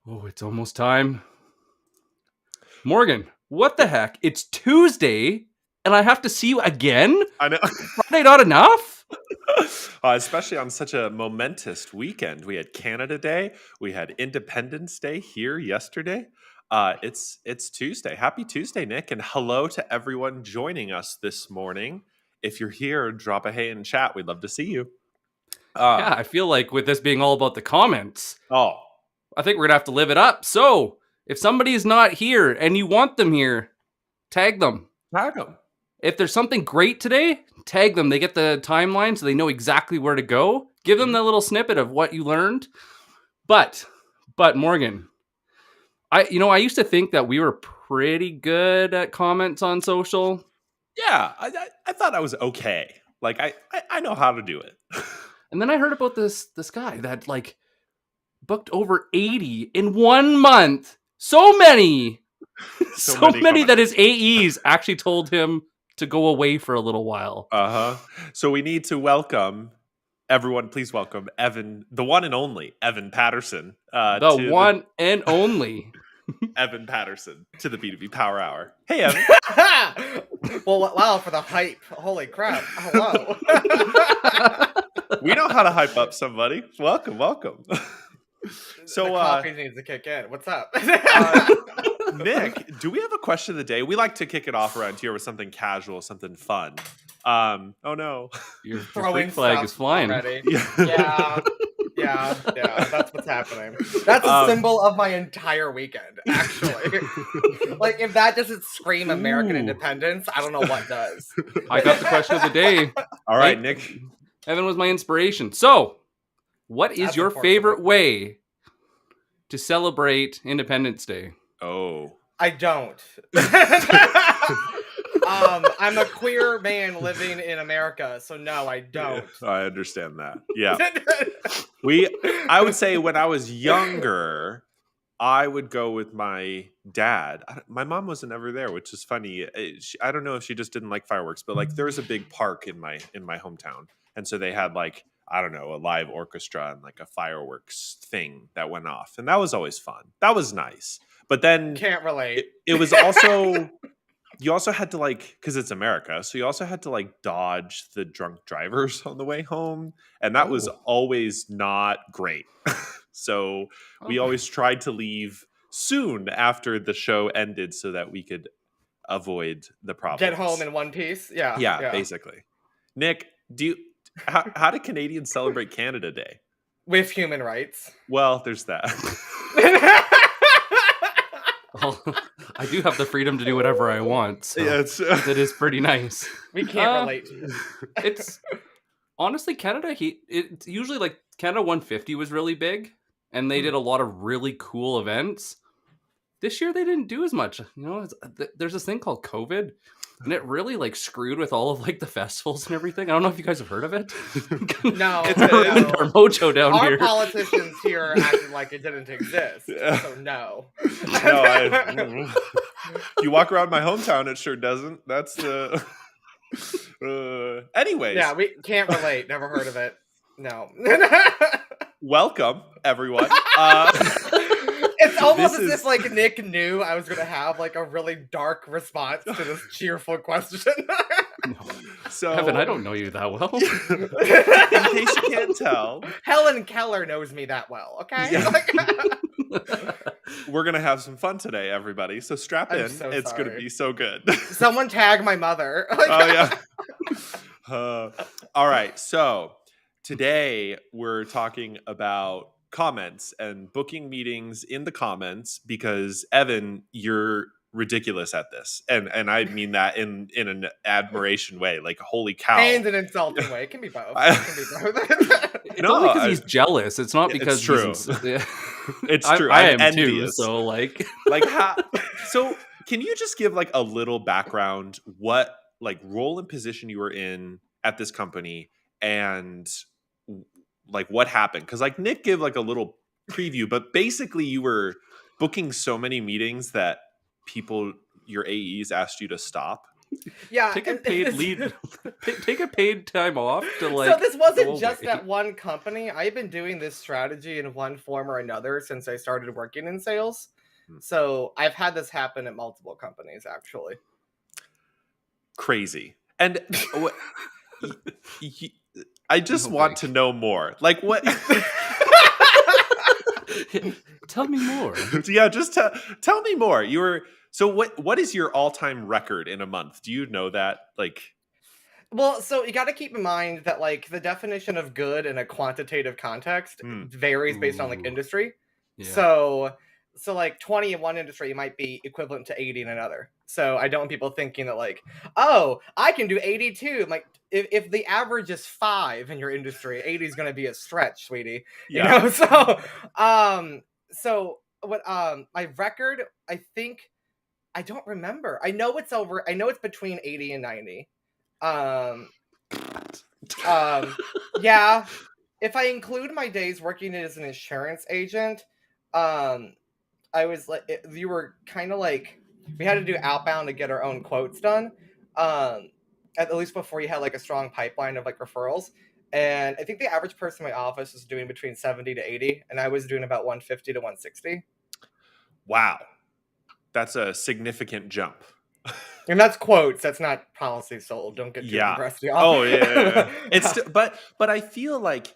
Oh, it's almost time. Morgan, what the heck? It's Tuesday and I have to see you again? I know. Friday not enough? Especially on such a momentous weekend. We had Canada Day. We had Independence Day here yesterday. It's Tuesday. Happy Tuesday, Nick, and hello to everyone joining us this morning. If you're here, drop a hey in chat. We'd love to see you. Yeah, I feel like with this being all about the comments, Oh, I think we're going to have to live it up. So, if somebody is not here and you want them here, tag them. tag them. If there's something great today, tag them. They get the timeline so they know exactly where to go. Give them the little snippet of what you learned. But Morgan, I used to think that we were pretty good at comments on social. Yeah, I thought I was okay. Like I know how to do it. And then I heard about this guy that like booked over 80 in 1 month. So many. So many that his AEs actually told him to go away for a little while. So we need to welcome everyone. Please welcome Evan, the one and only Evan Patterson. And only Evan Patterson to the B2B Power Hour. Hey, Evan. Well, wow, for the hype. Holy crap. Hello. We know how to hype up somebody. Welcome. So the coffee needs to kick in. What's up? Nick, do we have a question of the day? We like to kick it off around here with something casual, something fun. Oh no. Your throwing flag is flying. Already. Yeah, that's what's happening. That's a symbol of my entire weekend, actually. Like, if that doesn't scream American independence, I don't know what does. I got the question of the day. All right, Nick. Evan was my inspiration. So, what is your favorite way to celebrate Independence Day? Oh. I don't. I'm a queer man living in America, so no, I don't. I understand that. Yeah. I would say when I was younger, I would go with my dad. My mom wasn't ever there, which is funny. I don't know if she just didn't like fireworks, but like there was a big park in my hometown. And so they had like, I don't know, a live orchestra and like a fireworks thing that went off. And that was always fun. That was nice. But then can't relate. It was also you also had to like, because it's America, so you also had to like dodge the drunk drivers on the way home. And that was always not great. So we always tried to leave soon after the show ended so that we could avoid the problems. Get home in one piece. Yeah. Basically. Nick, how do Canadians celebrate Canada Day? With human rights. Well, there's that. Well, I do have the freedom to do whatever I want. So it is pretty nice. We can't relate to you. It's honestly Canada. It's usually like Canada 150 was really big, and they did a lot of really cool events. This year they didn't do as much. There's this thing called COVID, and it really like screwed with all of like the festivals and everything. I don't know if you guys have heard of it. No, it's our mojo down our here. Our politicians here acted like it didn't exist. So no. You walk around my hometown, it sure doesn't. That's the. Anyways. Yeah, we can't relate. Never heard of it. No. Welcome, everyone. It's almost as if like Nick knew I was going to have like a really dark response to this cheerful question. So, Evan, I don't know you that well. In case you can't tell, Helen Keller knows me that well. Okay. Yeah. We're gonna have some fun today, everybody. So strap in. So it's sorry. gonna be so good. Someone tag my mother. Oh yeah. All right. So today we're talking about comments and booking meetings in the comments because Evan, you're ridiculous at this, and I mean that in an admiration way. Like, holy cow! And an insulting way. It can be both. It's only because he's jealous. It's not because it's true. It's true. I am envious. Too. So like how? So can you just give like a little background? What like role and position you were in at this company, and like what happened? Because like Nick gave like a little preview, but basically you were booking so many meetings that your AEs asked you to stop. Yeah. Take a paid lead. Take a paid time off to like. So this wasn't go just away. at one company. I've been doing this strategy in one form or another since I started working in sales. So I've had this happen at multiple companies, actually. Crazy. And I just No want to big. know more. Like what? Tell me more. Yeah, just tell me more. So what is your all-time record in a month? Do you know that? Like, Well, so you got to keep in mind that like the definition of good in a quantitative context varies based on like Ooh. industry. Yeah. So like 20 in one industry might be equivalent to 80 in another. So I don't want people thinking that like, oh, I can do 82. Like if the average is 5 in your industry, 80 is going to be a stretch, sweetie. yeah. You know, so what my record, I think I don't remember. I know it's between 80 and 90. Yeah. If I include my days working as an insurance agent, I was like, you were kind of like, we had to do outbound to get our own quotes done. At least before you had like a strong pipeline of like referrals. And I think the average person in my office was doing between 70 to 80, and I was doing about 150 to 160. Wow. That's a significant jump. And that's quotes. That's not policy sold. Don't get too impressed, y'all. Oh yeah. It's but I feel like,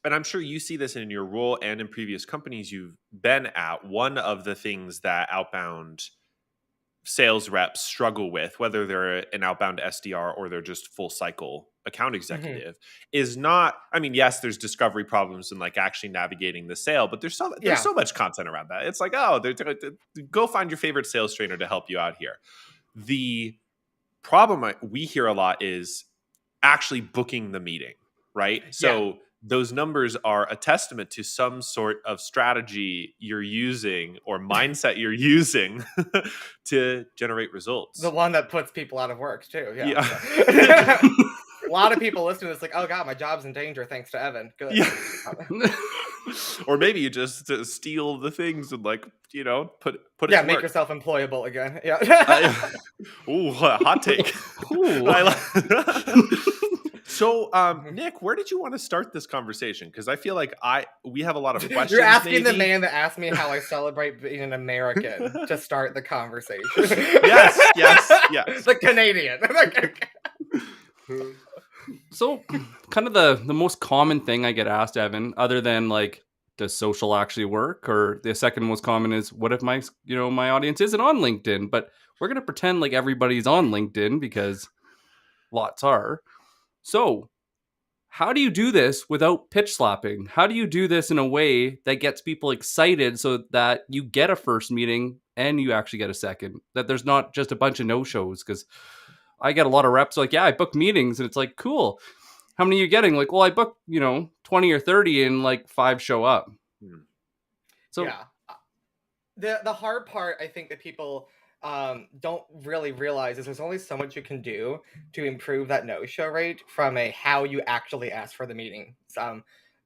and I'm sure you see this in your role and in previous companies you've been at, one of the things that outbound sales reps struggle with, whether they're an outbound SDR or they're just full cycle account executive, is not, I mean, yes, there's discovery problems and like actually navigating the sale, but there's so much content around that. It's like, oh, go find your favorite sales trainer to help you out here. The problem we hear a lot is actually booking the meeting, right? So those numbers are a testament to some sort of strategy you're using or mindset you're using to generate results. The one that puts people out of work too. Yeah. A lot of people listening to this like, oh god, my job's in danger thanks to Evan. Good. Yeah. Or maybe you just steal the things and like, you know, put it to make work. yourself employable again. Yeah. Ooh, hot take. So, Nick, where did you want to start this conversation? Because I feel like we have a lot of questions. You're asking the man that asked me how I celebrate being an American to start the conversation. Yes. The Canadian. So, kind of the most common thing I get asked, Evan, other than like, does social actually work? Or the second most common is, what if my audience isn't on LinkedIn? But we're going to pretend like everybody's on LinkedIn because lots are. So how do you do this without pitch slapping? How do you do this in a way that gets people excited so that you get a first meeting and you actually get a second? That there's not just a bunch of no-shows? Because I get a lot of reps like, yeah, I book meetings, and it's like, cool. How many are you getting? Like, well, I book, 20 or 30 and like 5 show up. So yeah. The hard part, I think, that people don't really realize is there's only so much you can do to improve that no-show rate from how you actually ask for the meeting.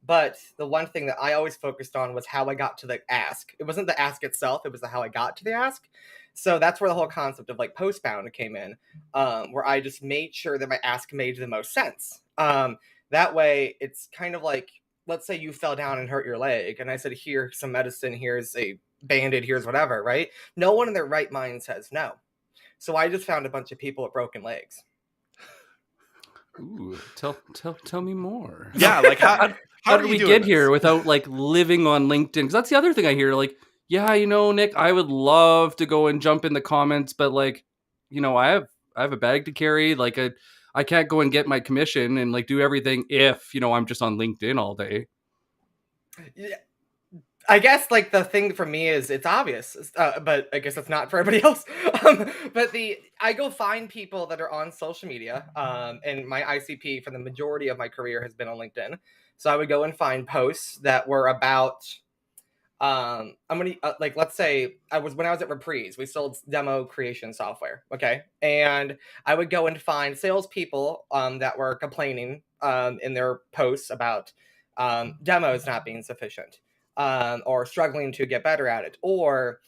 But the one thing that I always focused on was how I got to the ask. It wasn't the ask itself, it was how I got to the ask. So that's where the whole concept of like postbound came in, where I just made sure that my ask made the most sense. That way, it's kind of like, let's say you fell down and hurt your leg, and I said, here's some medicine, here's a Band-Aid, here's whatever, right? No one in their right mind says no. So I just found a bunch of people with broken legs. Ooh, tell me more. Yeah, like how did we get here without like living on LinkedIn? Because that's the other thing I hear. Like, yeah, Nick, I would love to go and jump in the comments, but like, I have a bag to carry. Like, I can't go and get my commission and like do everything if I'm just on LinkedIn all day. Yeah. I guess like the thing for me is it's obvious, but I guess it's not for everybody else. But I go find people that are on social media, and my ICP for the majority of my career has been on LinkedIn. So I would go and find posts that were about, let's say when I was at Reprise, we sold demo creation software. Okay. And I would go and find salespeople, that were complaining, in their posts about, demos not being sufficient. Or struggling to get better at it, or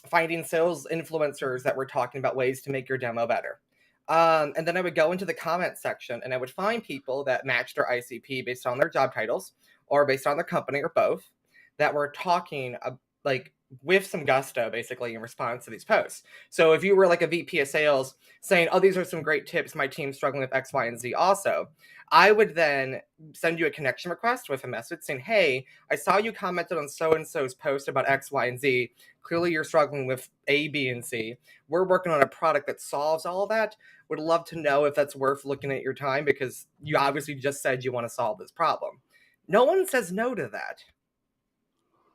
finding sales influencers that were talking about ways to make your demo better. And then I would go into the comment section and I would find people that matched their ICP based on their job titles or based on their company or both that were talking like with some gusto basically in response to these posts. So if you were like a VP of sales saying, oh, these are some great tips, my team's struggling with X, Y, and Z also, I would then send you a connection request with a message saying, hey, I saw you commented on so-and-so's post about X, Y, and Z. Clearly you're struggling with A, B, and C. We're working on a product that solves all of that. Would love to know if that's worth looking at your time because you obviously just said you want to solve this problem. No one says no to that.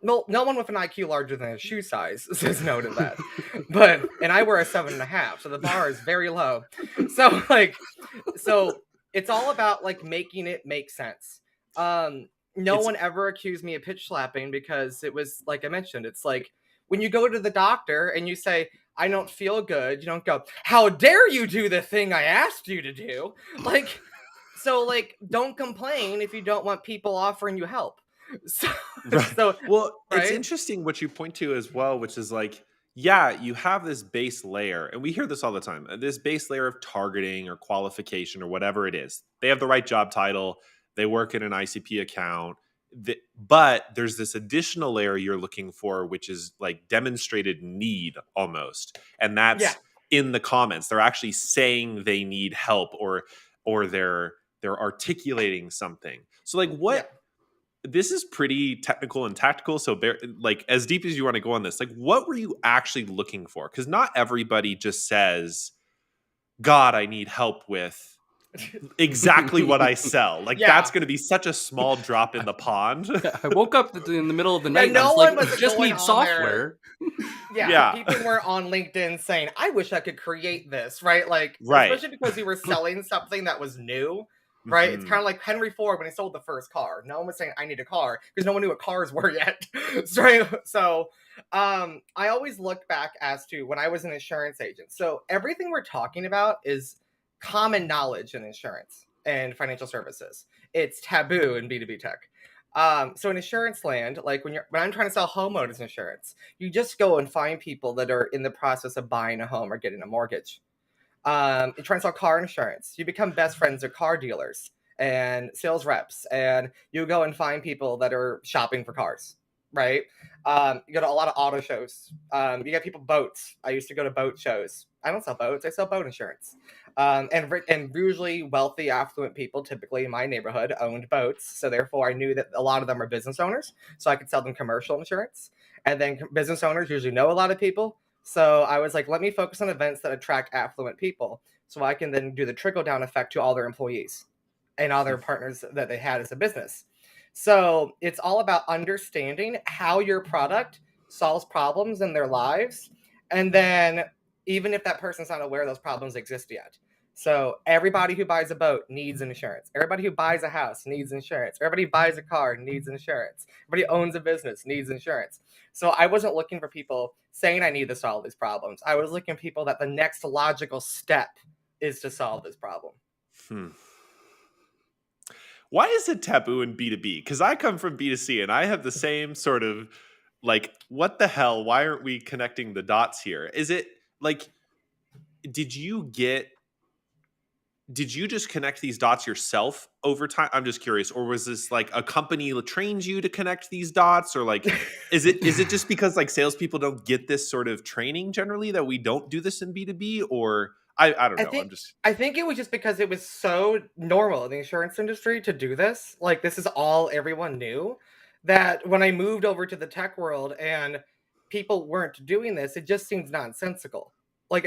No one with an IQ larger than a shoe size says no to that. And I wear a 7.5, so the bar is very low. So it's all about like making it make sense. No one ever accused me of pitch slapping because it was like I mentioned, it's like when you go to the doctor and you say, I don't feel good, you don't go, how dare you do the thing I asked you to do? Don't complain if you don't want people offering you help. It's interesting what you point to as well, which is like, yeah, you have this base layer, and we hear this all the time, this base layer of targeting or qualification or whatever it is. They have the right job title, they work in an ICP account, but there's this additional layer you're looking for, which is like demonstrated need almost. And that's in the comments. They're actually saying they need help or they're articulating something. So like what this is pretty technical and tactical. So like as deep as you want to go on this, like what were you actually looking for? Because not everybody just says, God, I need help with exactly what I sell. Like that's going to be such a small drop in the pond. I woke up in the middle of the night and I was like, just need software. People were on LinkedIn saying, I wish I could create this, right? Like, especially because you were selling something that was new. Right, it's kind of like Henry Ford when he sold the first car. No one was saying I need a car because no one knew what cars were yet. So, I always look back as to when I was an insurance agent. So everything we're talking about is common knowledge in insurance and financial services. It's taboo in B2B tech. So in insurance land, like when I'm trying to sell homeowners insurance, you just go and find people that are in the process of buying a home or getting a mortgage. You're trying to sell car insurance. You become best friends with car dealers and sales reps, and you go and find people that are shopping for cars, right? You go to a lot of auto shows. You get people boats. I used to go to boat shows. I don't sell boats. I sell boat insurance. And usually wealthy, affluent people, typically in my neighborhood, owned boats. So therefore, I knew that a lot of them are business owners. So I could sell them commercial insurance. And then business owners usually know a lot of people. So I was like, let me focus on events that attract affluent people so I can then do the trickle-down effect to all their employees and all their partners that they had as a business. So it's all about understanding how your product solves problems in their lives. And then even if that person's not aware those problems exist yet. So everybody who buys a boat needs insurance. Everybody who buys a house needs insurance. Everybody who buys a car needs insurance. Everybody who owns a business needs insurance. So I wasn't looking for people saying I need to solve these problems. I was looking for people that the next logical step is to solve this problem. Why is it taboo in B2B? Because I come from B2C and I have the same sort of like, what the hell? Why aren't we connecting the dots here? Is it like, did you just connect these dots yourself over time? I'm just curious. Or was this like a company that trains you to connect these dots? Or like, is it just because like salespeople don't get this sort of training generally that we don't do this in B2B? Or I don't know. I think it was just because it was so normal in the insurance industry to do this. Like this is all everyone knew, that when I moved over to the tech world and people weren't doing this, it just seems nonsensical. Like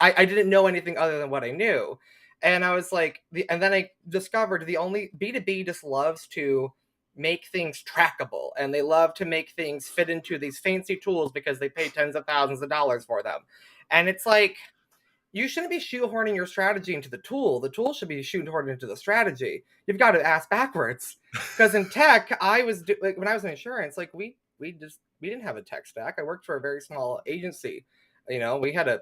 I didn't know anything other than what I knew. And I was like, and then I discovered the only B2B just loves to make things trackable, and they love to make things fit into these fancy tools because they pay tens of thousands of dollars for them. And it's like, you shouldn't be shoehorning your strategy into the tool. The tool should be shoehorned into the strategy. You've got to ask backwards. Because in tech, when I was in insurance, like we didn't have a tech stack. I worked for a very small agency. You know, we had a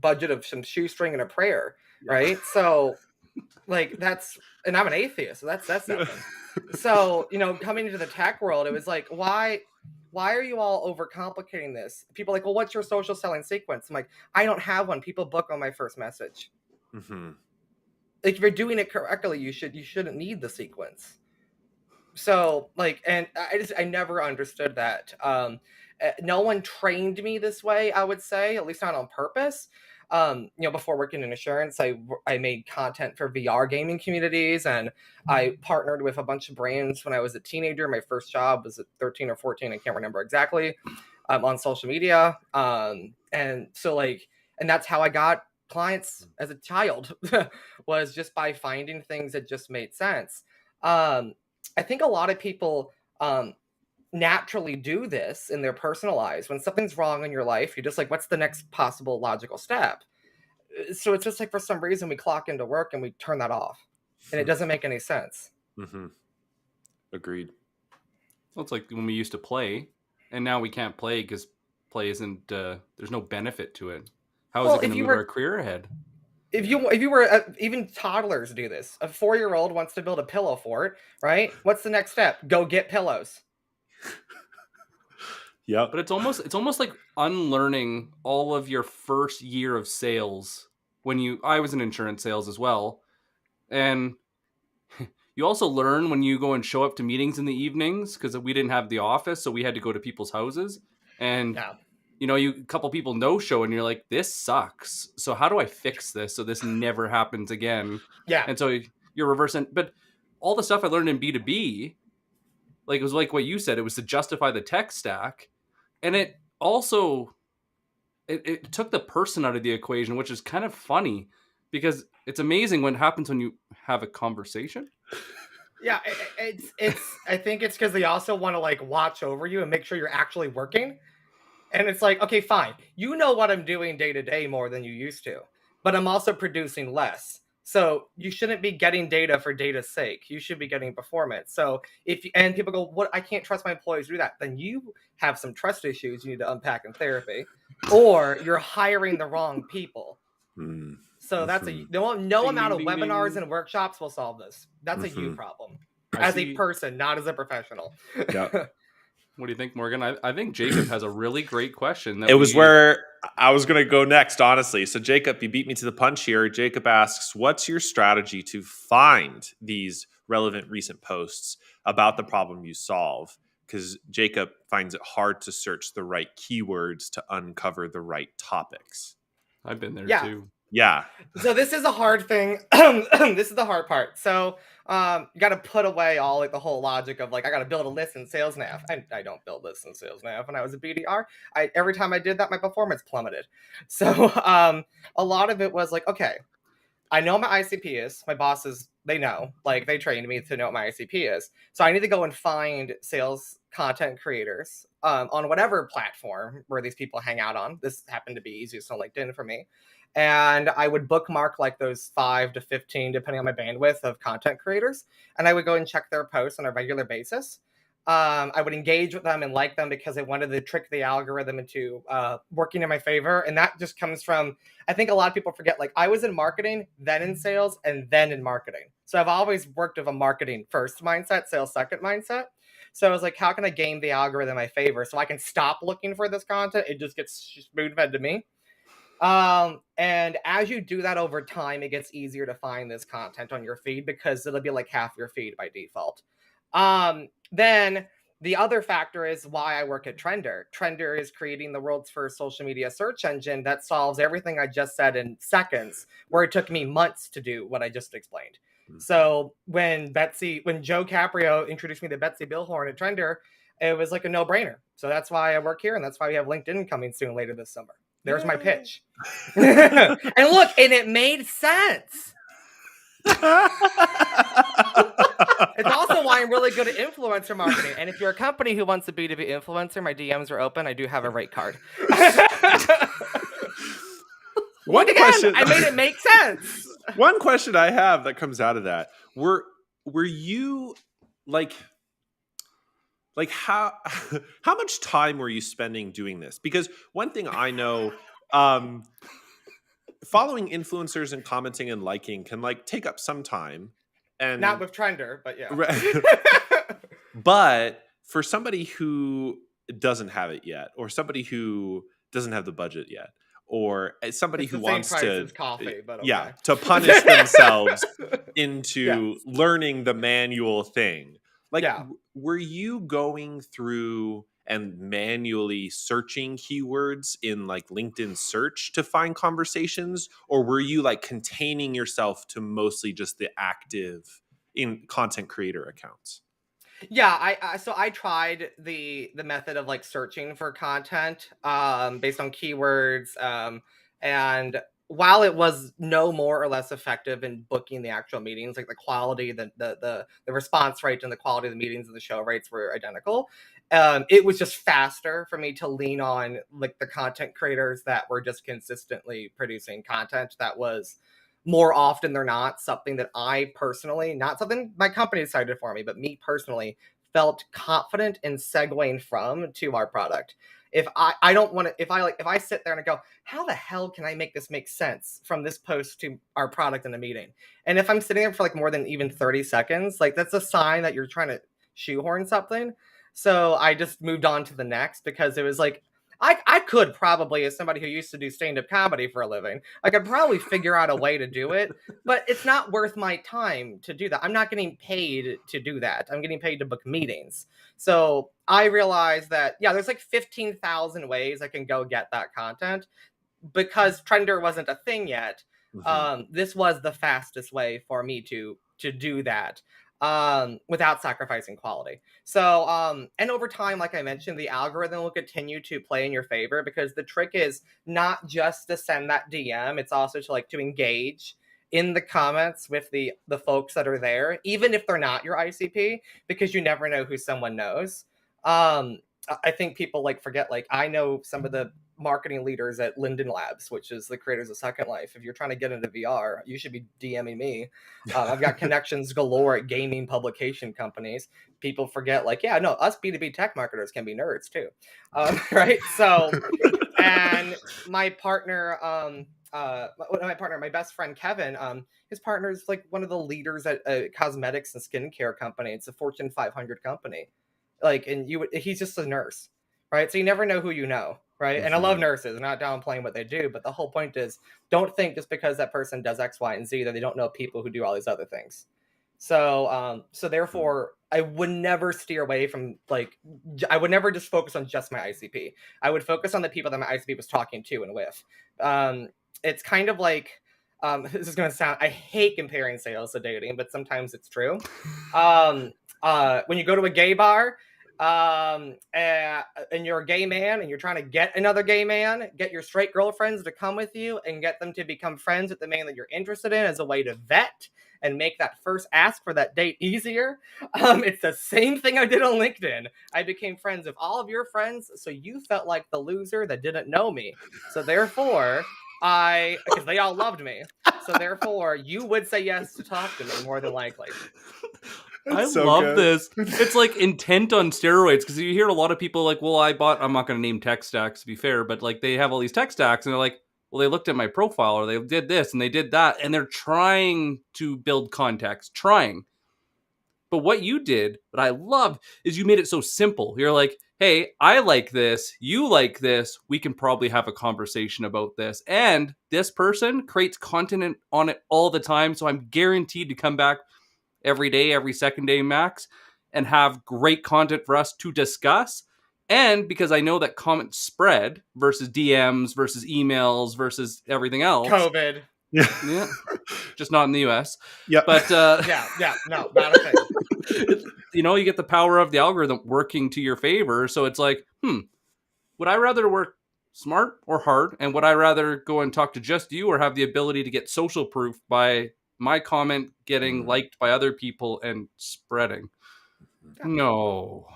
budget of some shoestring and a prayer, right? So like and I'm an atheist, so that's nothing. So, you know, coming into the tech world, it was like, why why are you all overcomplicating this? People are like, well, what's your social selling sequence? I'm like, I don't have one. People book on my first message. Mm-hmm. Like, if you're doing it correctly, you shouldn't need the sequence. So like, and I never understood that. No one trained me this way, I would say, at least not on purpose. Before working in insurance, I made content for VR gaming communities, and I partnered with a bunch of brands when I was a teenager. My first job was at 13 or 14, I can't remember exactly, on social media. And so like, and that's how I got clients as a child, was just by finding things that just made sense. I think a lot of people naturally do this in their personal lives. When something's wrong in your life, you're just like, what's the next possible logical step? So it's just like, for some reason, we clock into work and we turn that off, and it doesn't make any sense. Mm-hmm. Agreed. Well, it's like when we used to play, and now we can't play because play isn't. There's no benefit to it. How is it going to move our career ahead? If you were even toddlers do this. A 4-year-old wants to build a pillow fort, right? What's the next step? Go get pillows. Yep. But it's almost like unlearning all of your first year of sales. I was in insurance sales as well, and you also learn when you go and show up to meetings in the evenings, because we didn't have the office, so we had to go to people's houses, and Yeah. a couple people no show, and you're like, this sucks. So how do I fix this so this never happens again? Yeah. And so you're reversing. But all the stuff I learned in B2B, like it was like what you said, it was to justify the tech stack. And it also, it took the person out of the equation, which is kind of funny because it's amazing what happens when you have a conversation. Yeah, it's. I think it's because they also want to like watch over you and make sure you're actually working. And it's like, okay, fine. You know what I'm doing day to day more than you used to, but I'm also producing less. So you shouldn't be getting data for data's sake. You should be getting performance. So and people go, what? I can't trust my employees to do that. Then you have some trust issues you need to unpack in therapy, or you're hiring the wrong people. Mm. So that's no amount of webinars and workshops will solve this. That's a you problem. As a person, not as a professional. Yeah. What do you think, Morgan? I think Jacob has a really great question. It was where I was going to go next, honestly. So, Jacob, you beat me to the punch here. Jacob asks, what's your strategy to find these relevant recent posts about the problem you solve? Because Jacob finds it hard to search the right keywords to uncover the right topics. I've been there too. Yeah. So this is a hard thing. This is the hard part. So you got to put away all like the whole logic of like, I got to build a list in SalesNav. I don't build lists in SalesNav. When I was a BDR, every time I did that, my performance plummeted. So a lot of it was like, okay, I know what my ICP is. My bosses, they know, like they trained me to know what my ICP is. So I need to go and find sales content creators on whatever platform where these people hang out on. This happened to be easiest on LinkedIn for me. And I would bookmark like those 5 to 15, depending on my bandwidth, of content creators. And I would go and check their posts on a regular basis. I would engage with them and like them because I wanted to trick the algorithm into working in my favor. And that just comes from, I think a lot of people forget, like I was in marketing, then in sales, and then in marketing. So I've always worked with a marketing first mindset, sales second mindset. So I was like, how can I game the algorithm in my favor so I can stop looking for this content? It just gets spoon fed to me. And as you do that over time, it gets easier to find this content on your feed because it'll be like half your feed by default. Then the other factor is why I work at Trender. Trender is creating the world's first social media search engine that solves everything I just said in seconds, where it took me months to do what I just explained. So when Joe Caprio introduced me to Betsy Billhorn at Trender, it was like a no-brainer. So that's why I work here, and that's why we have LinkedIn coming soon later this summer. There's my pitch. And look, and it made sense. It's also why I'm really good at influencer marketing. And if you're a company who wants a B2B influencer, my DMs are open. I do have a rate card. Question, I made it make sense. One question I have that comes out of that: were you like how much time were you spending doing this? Because one thing I know, following influencers and commenting and liking can like take up some time. And not with Trender, but yeah. But for somebody who doesn't have it yet, or somebody who doesn't have the budget yet, or somebody It's who the same wants price to as coffee, but yeah, okay. to punish themselves Yeah. into learning the manual thing. Like, Yeah. were you going through and manually searching keywords in like LinkedIn search to find conversations, or were you like containing yourself to mostly just the active in content creator accounts? Yeah, so I tried the method of like searching for content based on keywords and while it was no more or less effective in booking the actual meetings, like the quality, the response rate and the quality of the meetings and the show rates were identical. It was just faster for me to lean on like the content creators that were just consistently producing content that was more often than not something that I personally, not something my company decided for me, but me personally felt confident in segueing from to our product. If I don't want to, if I sit there and I go, how the hell can I make this make sense from this post to our product in a meeting? And if I'm sitting there for like more than even 30 seconds, like that's a sign that you're trying to shoehorn something. So I just moved on to the next because it was like, I could probably, as somebody who used to do stand-up comedy for a living, I could probably figure out a way to do it, but it's not worth my time to do that. I'm not getting paid to do that. I'm getting paid to book meetings. So I realized that, yeah, there's like 15,000 ways I can go get that content. Because Trender wasn't a thing yet, this was the fastest way for me to do that without sacrificing quality. So and over time, like I mentioned, the algorithm will continue to play in your favor because the trick is not just to send that DM, it's also to like to engage in the comments with the folks that are there, even if they're not your ICP, because you never know who someone knows. I think people like forget, like I know some of the marketing leaders at Linden Labs, which is the creators of Second Life. If you're trying to get into VR, you should be DMing me. I've got connections galore at gaming publication companies. People forget, like, yeah, no, us B2B tech marketers can be nerds too. Right? So, and my partner, my best friend Kevin, his partner is like one of the leaders at a cosmetics and skincare company. It's a Fortune 500 company. Like, and he's just a nurse, right? So you never know who you know, right? And I love nurses. I'm not downplaying what they do, but the whole point is, don't think just because that person does X, Y, and Z that they don't know people who do all these other things. So, so therefore, I would never steer away from like, I would never just focus on just my ICP. I would focus on the people that my ICP was talking to and with. It's kind of like, this is going to sound, I hate comparing sales to dating, but sometimes it's true. When you go to a gay bar, and you're a gay man and you're trying to get another gay man, get your straight girlfriends to come with you and get them to become friends with the man that you're interested in as a way to vet and make that first ask for that date easier. It's the same thing I did on LinkedIn. I became friends with all of your friends, so you felt like the loser that didn't know me. So therefore, because they all loved me. So therefore, you would say yes to talk to me more than likely. I love this. It's like intent on steroids, because you hear a lot of people like, well, I'm not going to name tech stacks to be fair, but like they have all these tech stacks and they're like, well, they looked at my profile or they did this and they did that. And they're trying to build context, But what you did, what I love, is you made it so simple. You're like, hey, I like this. You like this. We can probably have a conversation about this. And this person creates content on it all the time. So I'm guaranteed to come back every day, every second day max, and have great content for us to discuss. And because I know that comments spread versus DMs versus emails versus everything else. COVID. Yeah. Just not in the US. Yeah. But yeah, no, not a thing. You get the power of the algorithm working to your favor. So it's like, would I rather work smart or hard? And would I rather go and talk to just you or have the ability to get social proof by my comment getting liked by other people and spreading? No.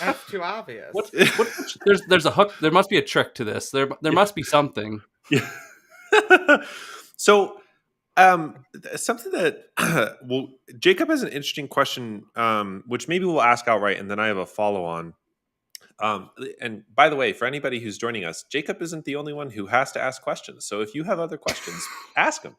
That's too obvious. There's a hook. There must be a trick to this. There must be something. Yeah. So, something that Jacob has an interesting question, which maybe we'll ask outright, and then I have a follow on. And by the way, for anybody who's joining us, Jacob isn't the only one who has to ask questions. So if you have other questions, ask him.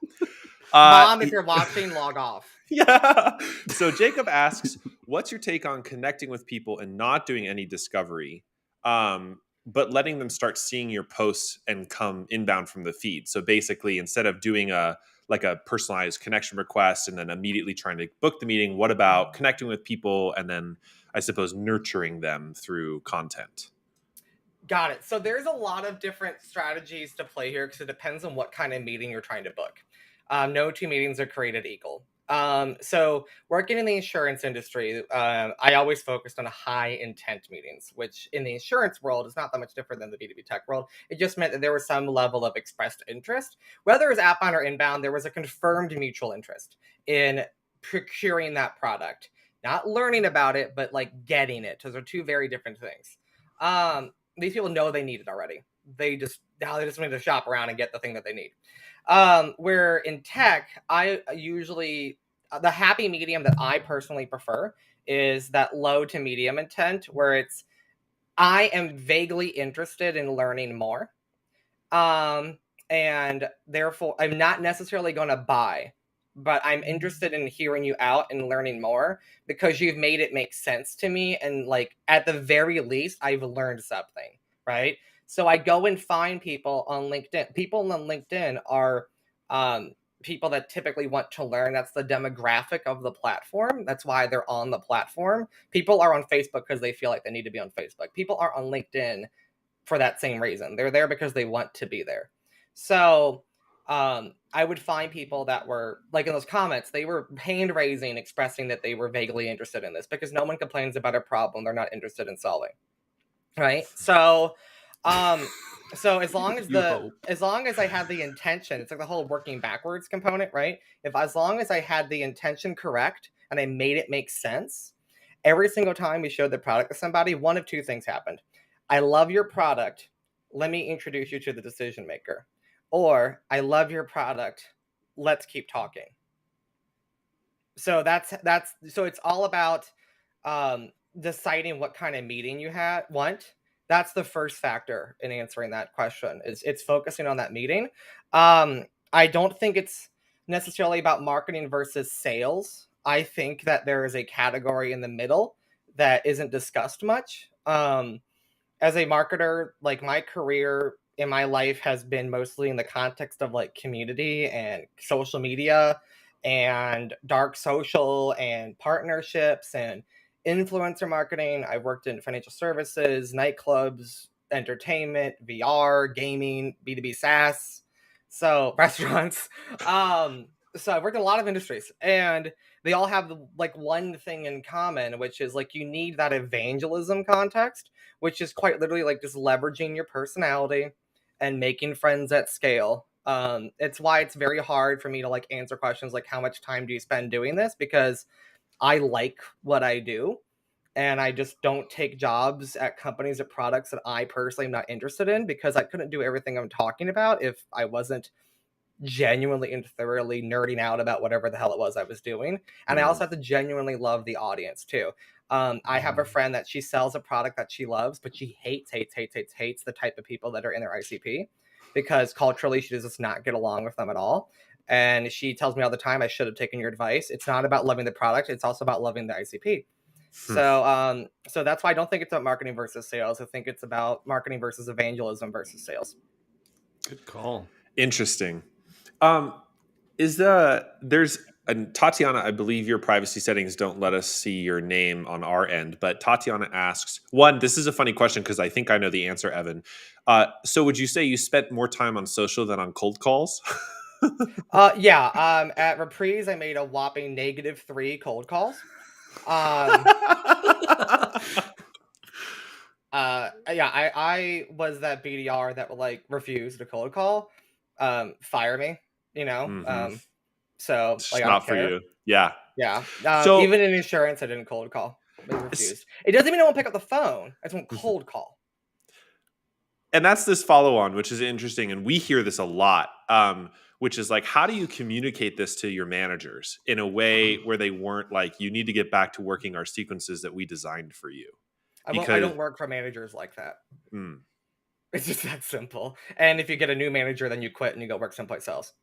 Mom, if you're watching, log off. Yeah. So Jacob asks, what's your take on connecting with people and not doing any discovery, but letting them start seeing your posts and come inbound from the feed? So basically, instead of doing a personalized connection request and then immediately trying to book the meeting, what about connecting with people and then, I suppose, nurturing them through content? Got it. So there's a lot of different strategies to play here because it depends on what kind of meeting you're trying to book. No two meetings are created equal. So working in the insurance industry, I always focused on high intent meetings, which in the insurance world is not that much different than the B2B tech world. It just meant that there was some level of expressed interest. Whether it was outbound or inbound, there was a confirmed mutual interest in procuring that product. Not learning about it, but like getting it. Those are two very different things. These people know they need it already. They just need to shop around and get the thing that they need. Where in tech, I usually, the happy medium that I personally prefer is that low to medium intent, where it's, I am vaguely interested in learning more. And therefore I'm not necessarily going to buy, but I'm interested in hearing you out and learning more because you've made it make sense to me. And like, at the very least, I've learned something, right? So I go and find people on LinkedIn. People on LinkedIn are people that typically want to learn. That's the demographic of the platform. That's why they're on the platform. People are on Facebook because they feel like they need to be on Facebook. People are on LinkedIn for that same reason. They're there because they want to be there. So I would find people that were, like in those comments, they were hand raising, expressing that they were vaguely interested in this because no one complains about a problem they're not interested in solving. Right. So as long as I had the intention, it's like the whole working backwards component, right? As long as I had the intention correct and I made it make sense, every single time we showed the product to somebody, one of two things happened. I love your product. Let me introduce you to the decision maker. Or I love your product. Let's keep talking. So so it's all about deciding what kind of meeting you want. That's the first factor in answering that question. It's focusing on that meeting. I don't think it's necessarily about marketing versus sales. I think that there is a category in the middle that isn't discussed much. As a marketer, like my career in my life has been mostly in the context of like community and social media and dark social and partnerships and influencer marketing. I worked in financial services, nightclubs, entertainment, VR, gaming, B2B SaaS, so restaurants. So I've worked in a lot of industries, and they all have like one thing in common, which is like you need that evangelism context, which is quite literally like just leveraging your personality and making friends at scale. It's why it's very hard for me to like answer questions like how much time do you spend doing this, because I like what I do and I just don't take jobs at companies or products that I personally am not interested in, because I couldn't do everything I'm talking about if I wasn't genuinely and thoroughly nerding out about whatever the hell it was I was doing. And I also have to genuinely love the audience too. I have a friend that she sells a product that she loves, but she hates the type of people that are in their ICP, because culturally she does not get along with them at all. And she tells me all the time, I should have taken your advice. It's not about loving the product. It's also about loving the ICP. So that's why I don't think it's about marketing versus sales. I think it's about marketing versus evangelism versus sales. Good call. Interesting. And Tatiana, I believe your privacy settings don't let us see your name on our end, but Tatiana asks, one, this is a funny question because I think I know the answer, Evan. So would you say you spent more time on social than on cold calls? Yeah. At Reprise, I made a whopping -3 cold calls. Yeah, I was that BDR that would like refuse to cold call, fire me, you know. Mm-hmm. So It's like just I don't not for care. you. Yeah. Yeah. So Even in insurance, I didn't cold call. They refused. It doesn't mean I won't pick up the phone. I just won't cold call. And that's this follow on, which is interesting. And we hear this a lot, which is like, how do you communicate this to your managers in a way where they weren't like, you need to get back to working our sequences that we designed for you? I don't work for managers like that. It's just that simple. And if you get a new manager, then you quit and you go work someplace else.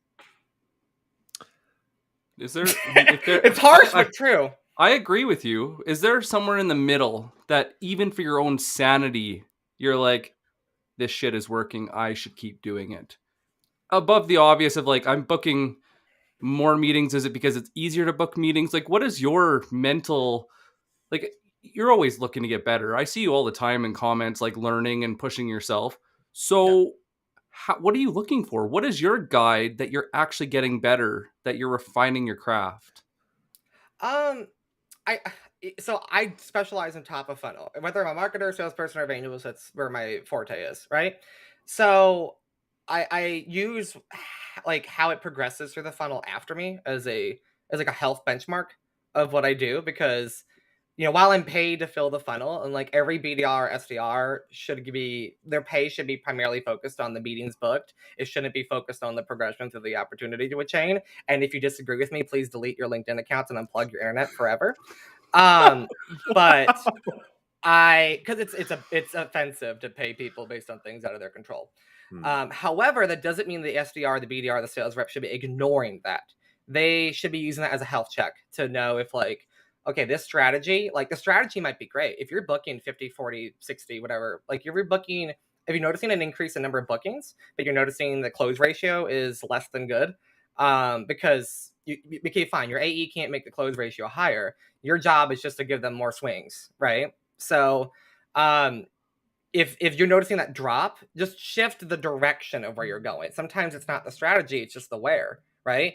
Is there? It's harsh but true. I agree with you. Is there somewhere in the middle that even for your own sanity, you're like, this shit is working, I should keep doing it? Above the obvious of like, I'm booking more meetings. Is it because it's easier to book meetings? Like, what is your mental, like, you're always looking to get better. I see you all the time in comments, like learning and pushing yourself. Yeah. So what are you looking for? What is your guide that you're actually getting better, that you're refining your craft? Um, I so I specialize in top of funnel. Whether I'm a marketer, salesperson, or evangelist, that's where my forte is, right? So I use like how it progresses through the funnel after me as like a health benchmark of what I do, because while I'm paid to fill the funnel, and like every BDR or SDR should be, their pay should be primarily focused on the meetings booked. It shouldn't be focused on the progression through the opportunity to a chain. And if you disagree with me, please delete your LinkedIn accounts and unplug your internet forever. But because it's offensive to pay people based on things out of their control. However, that doesn't mean the SDR, the BDR, the sales rep should be ignoring that. They should be using that as a health check to know if, like, okay, this strategy, like the strategy might be great. If you're booking 50, 40, 60, whatever, like if you're noticing an increase in number of bookings, but you're noticing the close ratio is less than good, because okay, fine, your AE can't make the close ratio higher. Your job is just to give them more swings, right? So, if you're noticing that drop, just shift the direction of where you're going. Sometimes it's not the strategy, it's just the where, right?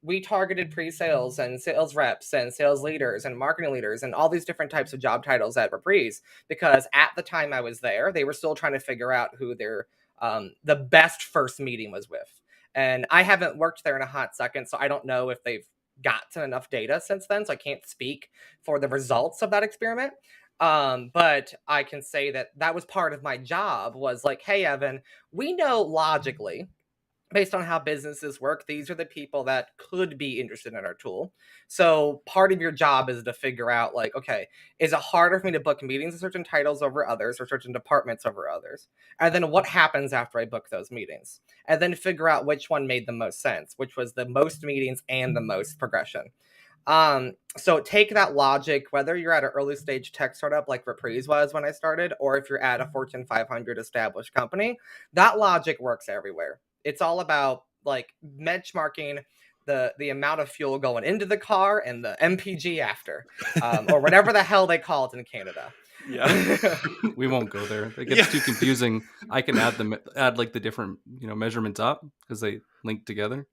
We targeted pre-sales and sales reps and sales leaders and marketing leaders and all these different types of job titles at Reprise, because at the time I was there, they were still trying to figure out who their the best first meeting was with. And I haven't worked there in a hot second, so I don't know if they've gotten enough data since then, so I can't speak for the results of that experiment. But I can say that that was part of my job, was like, hey, Evan, we know logically, based on how businesses work, these are the people that could be interested in our tool. So part of your job is to figure out, like, okay, is it harder for me to book meetings in certain titles over others, or certain departments over others? And then what happens after I book those meetings? And then figure out which one made the most sense, which was the most meetings and the most progression. So take that logic, whether you're at an early stage tech startup like Reprise was when I started, or if you're at a Fortune 500 established company, that logic works everywhere. It's all about like benchmarking the amount of fuel going into the car and the MPG after, or whatever the hell they call it in Canada. Yeah. We won't go there. It gets too confusing. I can add like the different measurements up because they link together.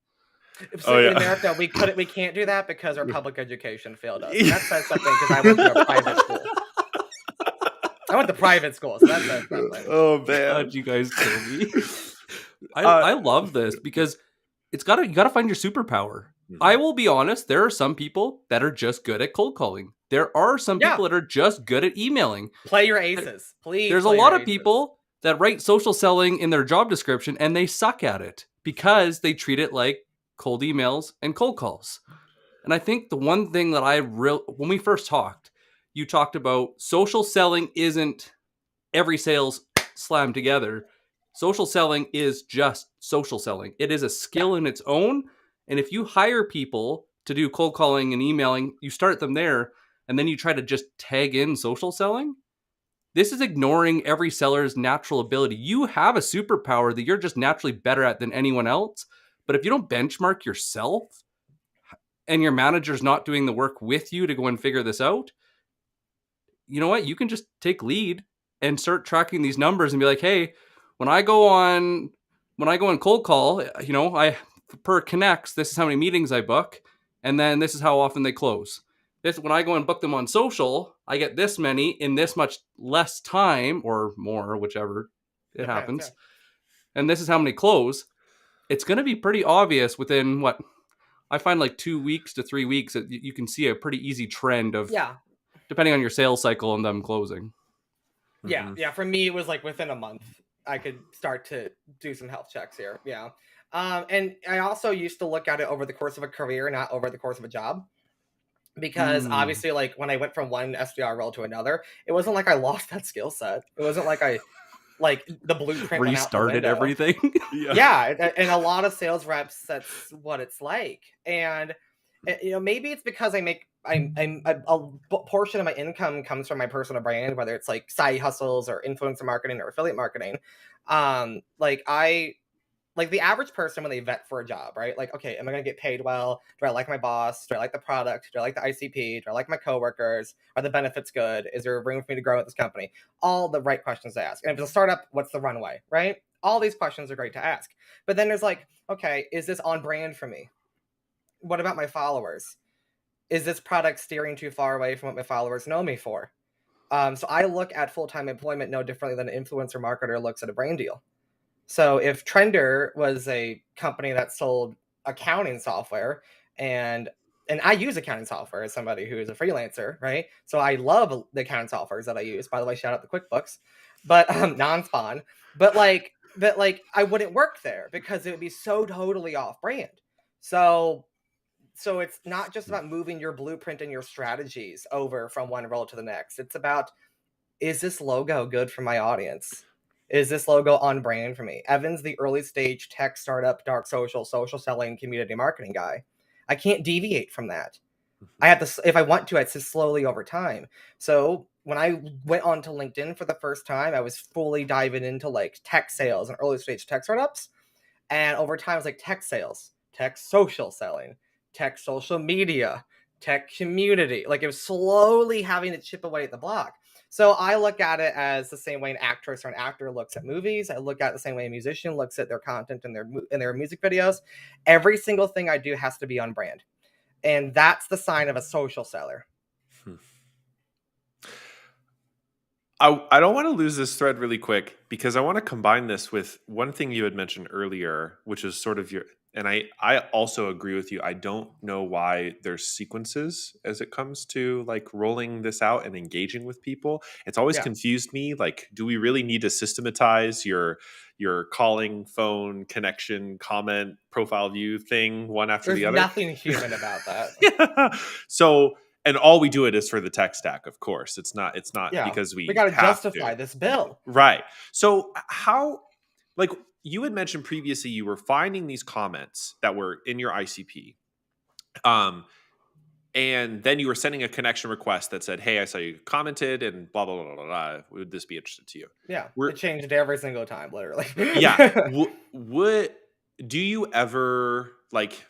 So in America, we can't do that because our public education failed us. And that says something, because I went to a private school. I went to private school, so that says something. Oh man, how'd you guys kill me? I love this because you gotta find your superpower. I will be honest, there are some people that are just good at cold calling. There are some people that are just good at emailing. Play your aces, please. There's a lot of people that write social selling in their job description and they suck at it because they treat it like cold emails and cold calls. And I think the one thing that when we first talked, you talked about social selling isn't every sales slammed together. Social selling is just social selling. It is a skill in its own. And if you hire people to do cold calling and emailing, you start them there, and then you try to just tag in social selling. This is ignoring every seller's natural ability. You have a superpower that you're just naturally better at than anyone else. But if you don't benchmark yourself and your manager's not doing the work with you to go and figure this out, you know what? You can just take lead and start tracking these numbers and be like, hey, when I go on cold call, I per connects, this is how many meetings I book, and then this is how often they close. This, when I go and book them on social, I get this many in this much less time or more, whichever it happens. Yeah. And this is how many close. It's going to be pretty obvious within what I find like 2 weeks to 3 weeks that you can see a pretty easy trend of, depending on your sales cycle and them closing. Yeah. Yeah. For me, it was like within a month, I could start to do some health checks here. Yeah. And I also used to look at it over the course of a career, not over the course of a job. Because obviously, like when I went from one SDR role to another, it wasn't like I lost that skill set. It wasn't like I, like the blueprint restarted everything. And a lot of sales reps, that's what it's like. And maybe it's because I make a portion of my income comes from my personal brand, whether it's like side hustles or influencer marketing or affiliate marketing. Like the average person when they vet for a job, right? Like, okay, am I going to get paid well? Do I like my boss? Do I like the product? Do I like the ICP? Do I like my coworkers? Are the benefits good? Is there room for me to grow at this company? All the right questions to ask. And if it's a startup, what's the runway, right? All these questions are great to ask. But then there's like, okay, is this on brand for me? What about my followers? Is this product steering too far away from what my followers know me for? So I look at full-time employment no differently than an influencer marketer looks at a brand deal. So if Trender was a company that sold accounting software, and I use accounting software as somebody who is a freelancer, right? So I love the accounting softwares that I use. By the way, shout out the QuickBooks, but non-spawn. But I wouldn't work there because it would be so totally off brand. So it's not just about moving your blueprint and your strategies over from one role to the next. It's about, is this logo good for my audience? Is this logo on brand for me? Evan's the early stage tech startup, dark social selling, community marketing guy. I can't deviate from that. I have to, if I want to, it's just slowly over time. So when I went onto LinkedIn for the first time, I was fully diving into like tech sales and early stage tech startups. And over time, it's like tech sales, tech social selling, tech social media, tech community. Like it was slowly having to chip away at the block. So I look at it as the same way an actress or an actor looks at movies. I look at it the same way a musician looks at their content and their music videos. Every single thing I do has to be on brand. And that's the sign of a social seller. I don't want to lose this thread really quick because I want to combine this with one thing you had mentioned earlier, which is sort of your, and I also agree with you. I don't know why there's sequences as it comes to like rolling this out and engaging with people. It's always confused me. Like, do we really need to systematize your calling, phone, connection, comment, profile view thing one after the other? There's nothing human about that. Yeah. So, and all we do it is for the tech stack, of course. It's not because we got to have justify this bill. Right. So how, like you had mentioned previously, you were finding these comments that were in your ICP. And then you were sending a connection request that said, hey, I saw you commented and blah, blah, blah, blah, blah. Would this be interested to you? Yeah. It changed every single time, literally. Yeah. Do you ever like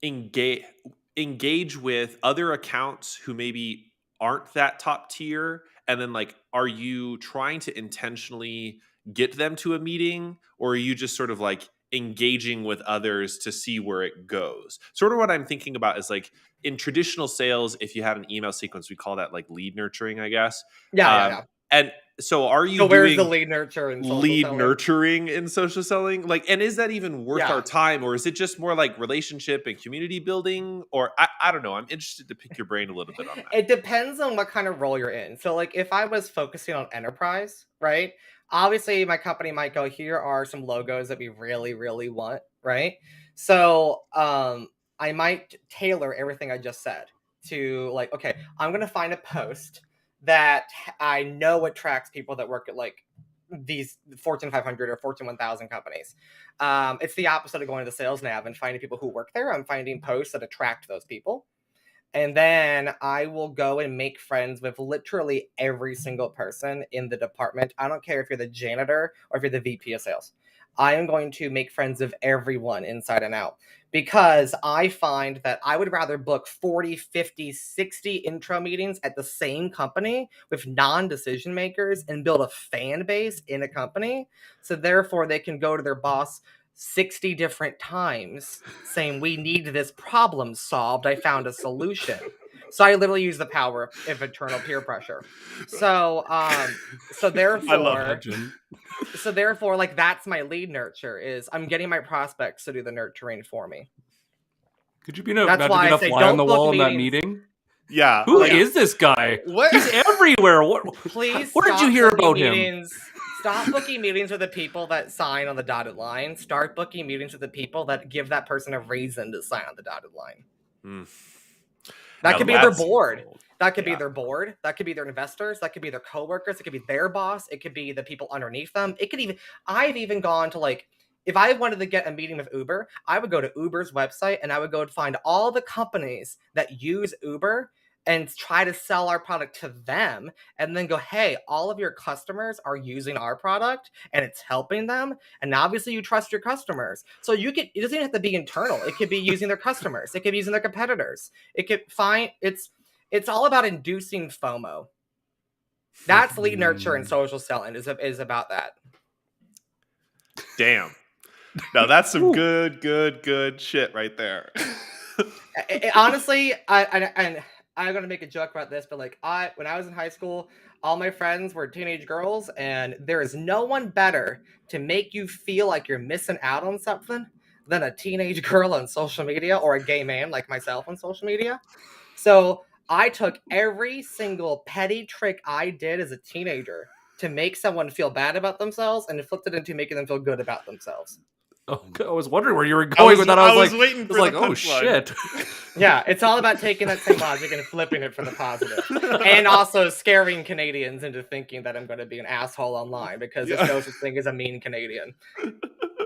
engage with other accounts who maybe aren't that top tier? And then like, are you trying to intentionally get them to a meeting, or are you just sort of like engaging with others to see where it goes? Sort of what I'm thinking about is like in traditional sales, if you had an email sequence, we call that like lead nurturing, I guess. Yeah. And so are you where's doing the lead nurturing nurturing in social selling? Like, and is that even worth our time, or is it just more like relationship and community building? Or I don't know. I'm interested to pick your brain a little bit on that. It depends on what kind of role you're in. So like if I was focusing on enterprise, right? Obviously my company might go, here are some logos that we really, really want, right? So I might tailor everything I just said to like, okay, I'm going to find a post that I know attracts people that work at like these Fortune 500 or Fortune 1000 companies. It's the opposite of going to the sales nav and finding people who work there. I'm finding posts that attract those people. And then I will go and make friends with literally every single person in the department. I don't care if you're the janitor or if you're the VP of sales. I am going to make friends of everyone inside and out, because I find that I would rather book 40, 50, 60 intro meetings at the same company with non-decision makers and build a fan base in a company. So therefore they can go to their boss 60 different times saying, we need this problem solved. I found a solution. So I literally use the power of eternal peer pressure. So therefore, I love that, Jim. So therefore, like that's my lead nurture, is I'm getting my prospects to do the nurturing for me. Could you imagine being a fly on the wall in that meeting? Yeah. Who is this guy? He's everywhere. Please, where did you hear about him? Stop booking meetings with the people that sign on the dotted line. Start booking meetings with the people that give that person a reason to sign on the dotted line. That could be their board. That could be their board. That could be their investors. That could be their coworkers. It could be their boss. It could be the people underneath them. It could even, I've even gone to like if I wanted to get a meeting with Uber, I would go to Uber's website and I would go to find all the companies that use Uber and try to sell our product to them, and then go, hey, all of your customers are using our product and it's helping them. And obviously you trust your customers. So it doesn't even have to be internal. It could be using their customers. It could be using their competitors. It could it's all about inducing FOMO. That's lead nurture and social selling is about that. Damn. Now that's some good shit right there. Honestly, I'm gonna make a joke about this, but like when I was in high school, all my friends were teenage girls, and there is no one better to make you feel like you're missing out on something than a teenage girl on social media, or a gay man like myself on social media. So I took every single petty trick I did as a teenager to make someone feel bad about themselves, and flipped it into making them feel good about themselves. Oh, I was wondering where you were going with that. I was waiting for like, the oh punchline. shit. Yeah, it's all about taking that same logic and flipping it for the positive. And also scaring Canadians into thinking that I'm going to be an asshole online, because there's no such thing as a mean Canadian.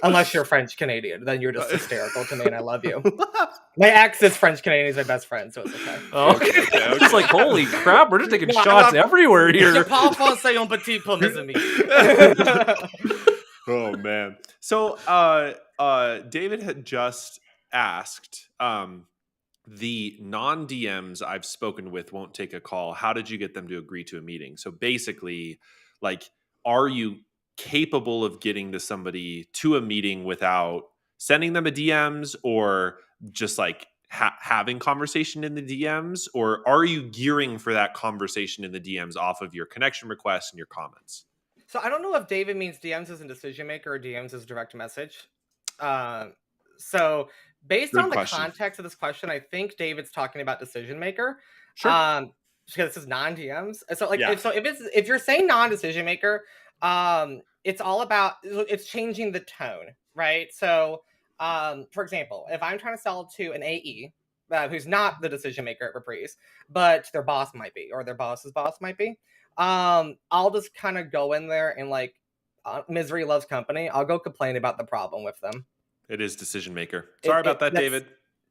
Unless you're French Canadian, then you're just hysterical to me, and I love you. My ex is French Canadian, he's my best friend, so it's okay. Okay. It's like, holy crap, we're just taking shots everywhere here. Je parle français un petit peu, mes amis. Oh man. So David had just asked, the non-DMs I've spoken with won't take a call. How did you get them to agree to a meeting? So basically, like, are you capable of getting to somebody to a meeting without sending them a DMs, or just like having conversation in the DMs, or are you gearing for that conversation in the DMs off of your connection requests and your comments? So I don't know if David means DMs as a decision maker or DMs as direct message. So based Good on the question. context of this question, I think David's talking about decision maker. Sure. Because this is non-DMs. So like, Yeah. if you're saying non-decision maker, it's all about, it's changing the tone, right? So for example, if I'm trying to sell to an AE who's not the decision maker at Reprise, but their boss might be, or their boss's boss might be, I'll just kind of go in there and like, misery loves company. I'll go complain about the problem with them. It is decision maker. Sorry about that, David.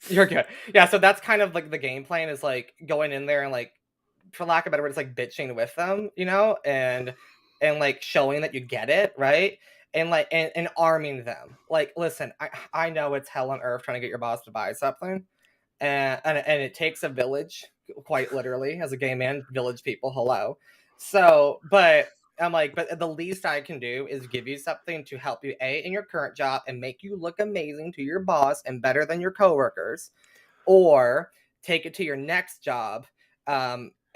You're good. Yeah, so that's kind of like the game plan, is like going in there and like, for lack of a better word, it's like bitching with them, you know, and like showing that you get it, right? And like and arming them. Like, listen, I know it's hell on earth trying to get your boss to buy something. And it takes a village, quite literally, as a gay man, village people, hello. So, but I'm like, but the least I can do is give you something to help you in your current job and make you look amazing to your boss and better than your coworkers, or take it to your next job,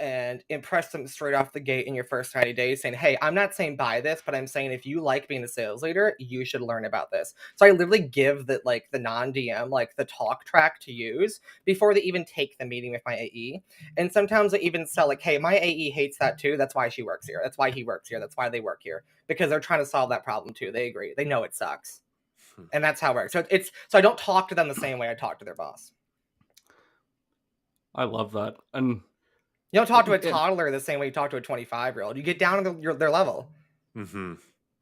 and impress them straight off the gate in your first 90 days, saying, hey, I'm not saying buy this, but I'm saying if you like being a sales leader, you should learn about this. So I literally give the non-DM, like the talk track to use before they even take the meeting with my AE. And sometimes I even sell like, hey, my AE hates that too. That's why she works here. That's why he works here. That's why they work here, because they're trying to solve that problem too. They agree. They know it sucks. And that's how it works. So so I don't talk to them the same way I talk to their boss. I love that. And you don't talk to a toddler the same way you talk to a 25-year-old. You get down to their level. Mm-hmm.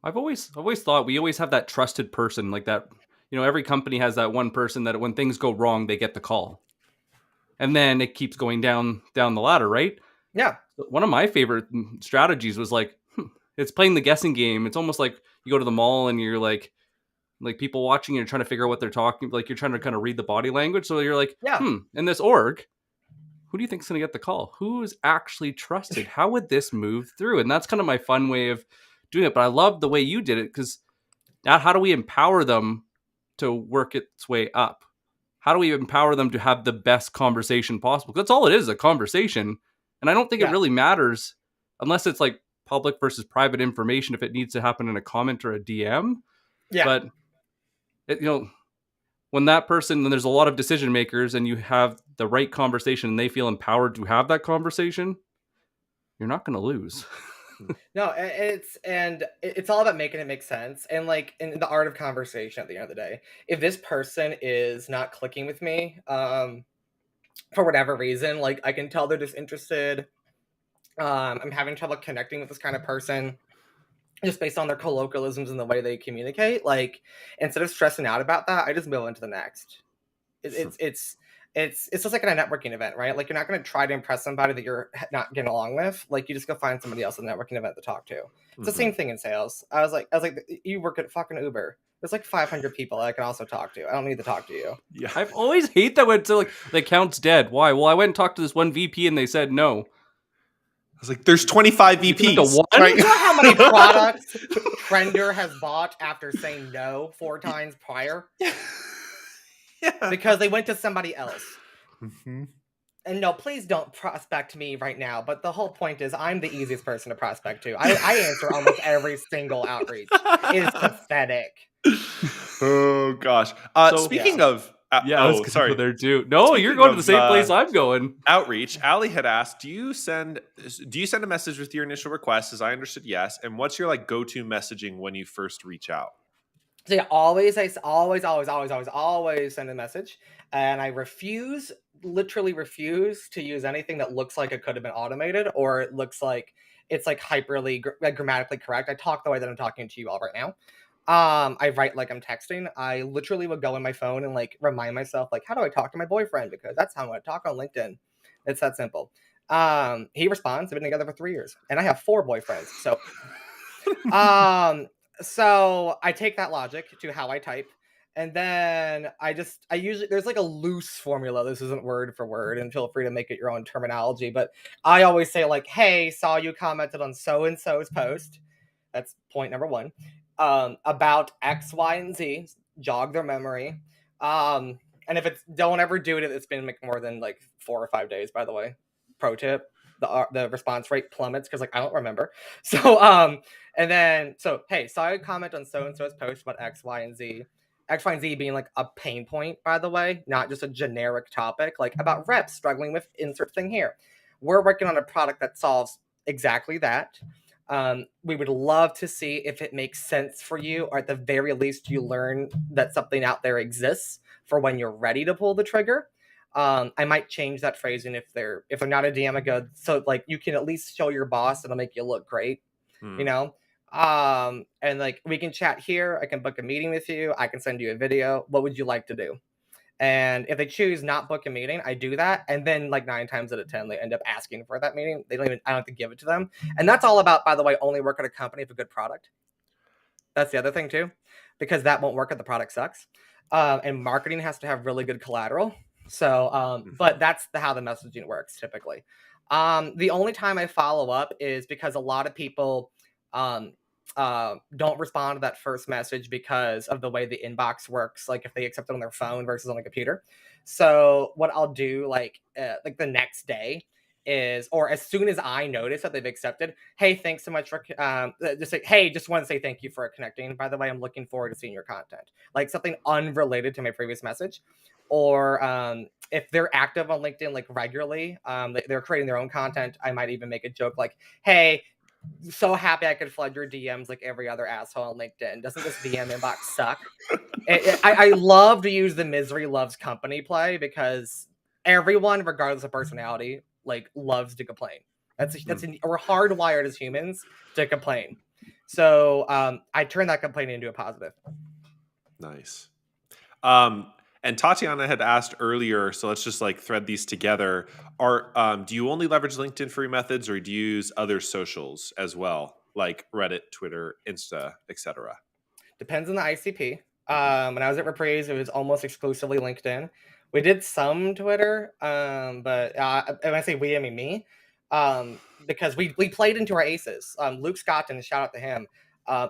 I've always thought we always have that trusted person, like that. You know, every company has that one person that when things go wrong, they get the call, and then it keeps going down the ladder, right? Yeah. One of my favorite strategies was like, it's playing the guessing game. It's almost like you go to the mall and you're like people watching, and you're trying to figure out what they're talking. Like, you're trying to kind of read the body language. So you're like, in this org, who do you think is going to get the call? Who's actually trusted? How would this move through? And that's kind of my fun way of doing it. But I love the way you did it, because now how do we empower them to work its way up? How do we empower them to have the best conversation possible? That's all it is, a conversation. And I don't think it really matters unless it's like public versus private information, if it needs to happen in a comment or a DM. Yeah. But, when that person, then there's a lot of decision makers, and you have the right conversation and they feel empowered to have that conversation, you're not going to lose. No, it's all about making it make sense. And like in the art of conversation, at the end of the day, if this person is not clicking with me, for whatever reason, like I can tell they're disinterested. I'm having trouble connecting with this kind of person. just based on their colloquialisms and the way they communicate. Like, instead of stressing out about that, I just move on to the next. It's just like in a networking event, right? Like, you're not going to try to impress somebody that you're not getting along with. Like, you just go find somebody else at the networking event to talk to. It's the same thing in sales. I was like, you work at fucking Uber. There's like 500 people I can also talk to. I don't need to talk to you. Yeah. I've always hate that when it's like the account's dead. Why? Well, I went and talked to this one VP and they said no. I was like, there's 25 You talked VPs. to one? Right? You know how many products Trender has bought after saying no 4 times prior? Yeah. Because they went to somebody else. Mm-hmm. And no, please don't prospect me right now. But the whole point is, I'm the easiest person to prospect to. I answer almost every single outreach. It is pathetic. Oh gosh. Speaking of, I was going sorry. to go there too. No, Speaking you're going to of, the same place I'm going. Outreach. Allie had asked, do you send a message with your initial request? As I understood, yes. And what's your like go-to messaging when you first reach out? So yeah, always send a message, and I literally refuse to use anything that looks like it could have been automated, or it looks like it's like hyperly grammatically correct. I talk the way that I'm talking to you all right now. I write like I'm texting. I literally would go in my phone and like remind myself, like, how do I talk to my boyfriend? Because that's how I'm going to talk on LinkedIn. It's that simple. He responds. We've been together for 3 years, and I have 4 boyfriends. So, so I take that logic to how I type, and then I usually, there's like a loose formula. This isn't word for word, and feel free to make it your own terminology. But I always say like, hey, saw you commented on so and so's post. That's point number 1. About X, Y, and Z. Jog their memory. And if it's, don't ever do it if it's been like more than like 4 or 5 days, by the way. Pro tip. The response rate plummets because like I don't remember. So and then so hey, saw a comment on so and so's post about X, Y, and Z. X, Y, and Z being like a pain point, by the way, not just a generic topic, like about reps struggling with insert thing here. We're working on a product that solves exactly that. We would love to see if it makes sense for you, or at the very least, you learn that something out there exists for when you're ready to pull the trigger. I might change that phrasing if they're not a DM, I go, so like you can at least show your boss, it'll make you look great, you know. And like we can chat here, I can book a meeting with you, I can send you a video. What would you like to do? And if they choose not book a meeting, I do that. And then like 9 times out of 10, they end up asking for that meeting. I don't have to give it to them. And that's all about, by the way, only work at a company with a good product. That's the other thing too, because that won't work if the product sucks. And marketing has to have really good collateral. So, but that's how the messaging works typically. The only time I follow up is because a lot of people don't respond to that first message because of the way the inbox works, like if they accept it on their phone versus on a computer. So what I'll do like the next day is, or as soon as I notice that they've accepted, hey, thanks so much for just like, hey, just want to say thank you for connecting. By the way, I'm looking forward to seeing your content. Like something unrelated to my previous message. Or if they're active on LinkedIn like regularly, they're creating their own content, I might even make a joke like, hey, so happy I could flood your DMs like every other asshole on LinkedIn. Doesn't this DM inbox suck? I love to use the misery loves company play because everyone, regardless of personality, like loves to complain. We're hardwired as humans to complain. So I turn that complaining into a positive. Nice. And Tatiana had asked earlier, so let's just like thread these together. Do you only leverage LinkedIn for your methods, or do you use other socials as well, like Reddit, Twitter, Insta, etc.? Depends on the ICP. When I was at Reprise, it was almost exclusively LinkedIn. We did some Twitter, but when I say we, I mean me, because we played into our aces. Luke Scotton, shout out to him,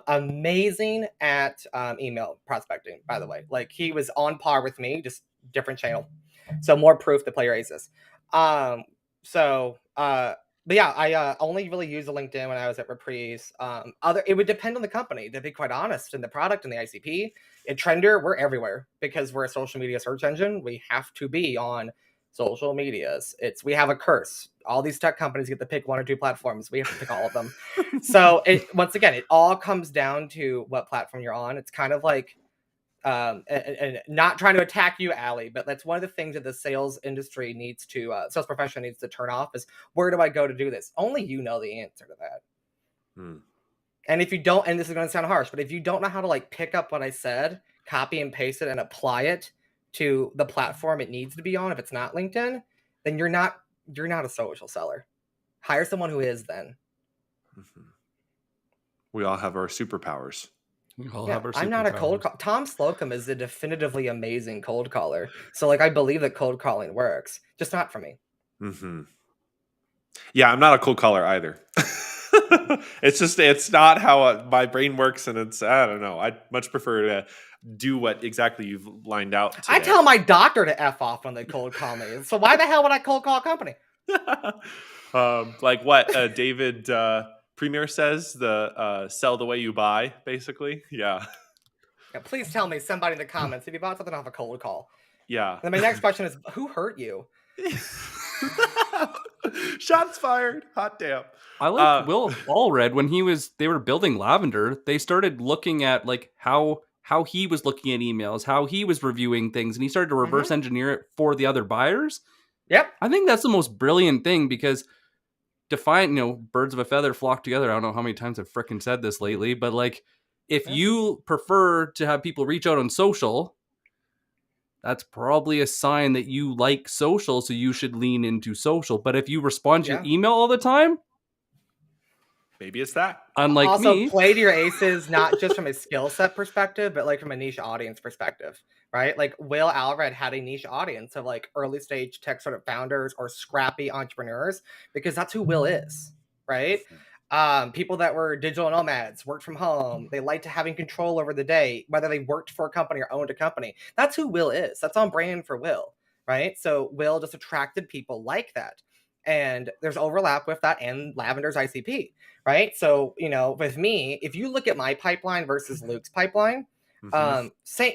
amazing at email prospecting, by the way. Like he was on par with me, just different channel. So more proof to play your aces. But yeah, I only really used the LinkedIn when I was at Reprise. It would depend on the company, to be quite honest, and the product and the ICP. At Trender, we're everywhere because we're a social media search engine. We have to be on social medias. We have a curse. All these tech companies get to pick 1 or 2 platforms. We have to pick all of them. So once again, it all comes down to what platform you're on. It's kind of like and not trying to attack you, Allie, but that's one of the things that the sales industry needs to, sales profession needs to turn off is, where do I go to do this? Only you know the answer to that. And if you don't, and this is going to sound harsh, but if you don't know how to like pick up what I said, copy and paste it and apply it to the platform it needs to be on, if it's not LinkedIn, then you're not a social seller. Hire someone who is then. Mm-hmm. We all have our superpowers. I'm not a cold caller. Tom Slocum is a definitively amazing cold caller. So like I believe that cold calling works, just not for me. Mm-hmm. Yeah, I'm not a cold caller either. It's not how my brain works, and I don't know. I'd much prefer to do what exactly you've lined out today. I tell my doctor to F off when they cold call me. So why the hell would I cold call a company? Like what David Premier says, the sell the way you buy, basically. Yeah. Please tell me, somebody in the comments, if you bought something off a cold call. Yeah. Then my next question is, who hurt you? Shots fired. Hot damn. I like Will Allred when they were building Lavender. They started looking at like how he was looking at emails, how he was reviewing things, and he started to reverse engineer it for the other buyers. Yep. I think that's the most brilliant thing, because birds of a feather flock together. I don't know how many times I've frickin' said this lately, but like, if you prefer to have people reach out on social, that's probably a sign that you like social, so you should lean into social. But if you respond to your email all the time, maybe it's that. Unlike also, me. Play to your aces, not just from a skill set perspective, but like from a niche audience perspective, right? Like Will Allred had a niche audience of like early stage tech sort of founders or scrappy entrepreneurs, because that's who Will is, right? People that were digital nomads, worked from home. They liked having control over the day, whether they worked for a company or owned a company. That's who Will is. That's on brand for Will, right? So Will just attracted people like that. And there's overlap with that and Lavender's ICP, right? So, with me, if you look at my pipeline versus Luke's pipeline,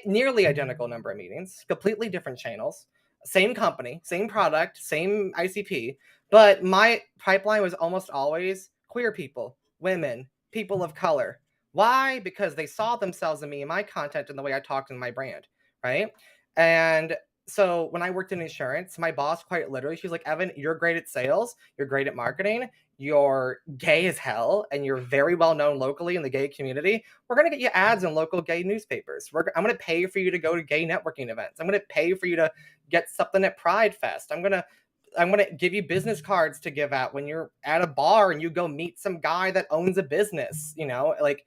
nearly identical number of meetings, completely different channels, same company, same product, same ICP, but my pipeline was almost always queer people, women, people of color. Why? Because they saw themselves in me and my content and the way I talked in my brand, right? And so when I worked in insurance, my boss quite literally, she's like, Evan, you're great at sales, you're great at marketing, you're gay as hell, and you're very well known locally in the gay community. We're going to get you ads in local gay newspapers. I'm going to pay for you to go to gay networking events. I'm going to pay for you to get something at Pride Fest. I'm going to give you business cards to give out when you're at a bar and you go meet some guy that owns a business, like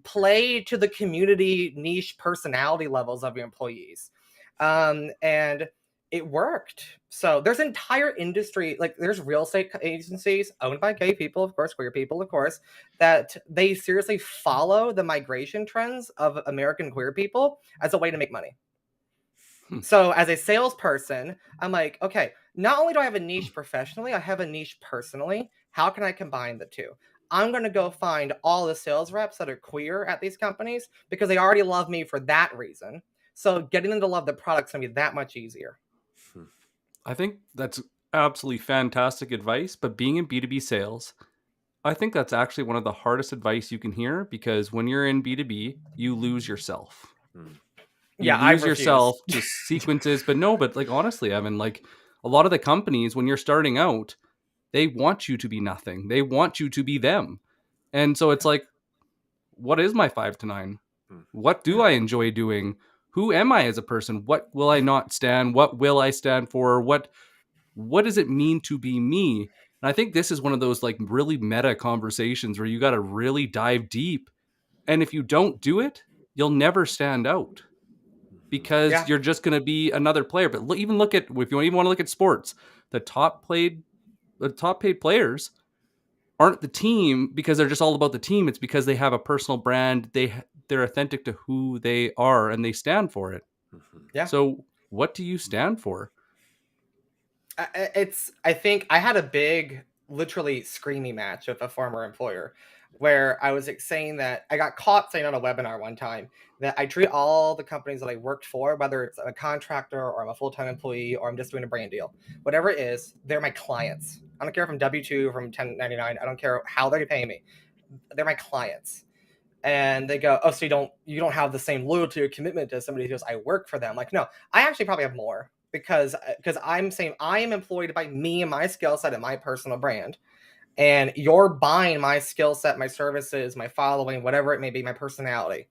play to the community niche personality levels of your employees. And it worked. So there's entire industry, like there's real estate agencies owned by gay people, of course, queer people, of course, that they seriously follow the migration trends of American queer people as a way to make money. So as a salesperson, I'm like, okay, not only do I have a niche professionally, I have a niche personally. How can I combine the two? I'm going to go find all the sales reps that are queer at these companies because they already love me for that reason. So getting them to love the product's going to be that much easier. I think that's absolutely fantastic advice, but being in B2B sales, I think that's actually one of the hardest advice you can hear, because when you're in B2B, you lose yourself. You lose yourself to sequences, but like honestly, Evan, like a lot of the companies, when you're starting out, they want you to be nothing. They want you to be them. And so it's like, what is my 5 to 9? What do I enjoy doing? Who am I as a person? What will I not stand? What will I stand for? What does it mean to be me? And I think this is one of those like really meta conversations where you got to really dive deep. And if you don't do it, you'll never stand out, because you're just going to be another player. But even look at, if you even want to look at sports, the top paid players aren't the team because they're just all about the team. It's because they have a personal brand. They're authentic to who they are and they stand for it. Yeah. So what do you stand for? I think I had a big, literally screamy match with a former employer where I was saying that I got caught saying on a webinar one time that I treat all the companies that I worked for, whether it's a contractor or I'm a full-time employee or I'm just doing a brand deal, whatever it is, they're my clients. I don't care if I'm W-2, from 1099. I don't care how they're paying me. They're my clients. And they go, oh, so you don't have the same loyalty or commitment as somebody who goes, I work for them. Like, no, I actually probably have more, because I'm saying I am employed by me and my skill set and my personal brand. And you're buying my skill set, my services, my following, whatever it may be, my personality.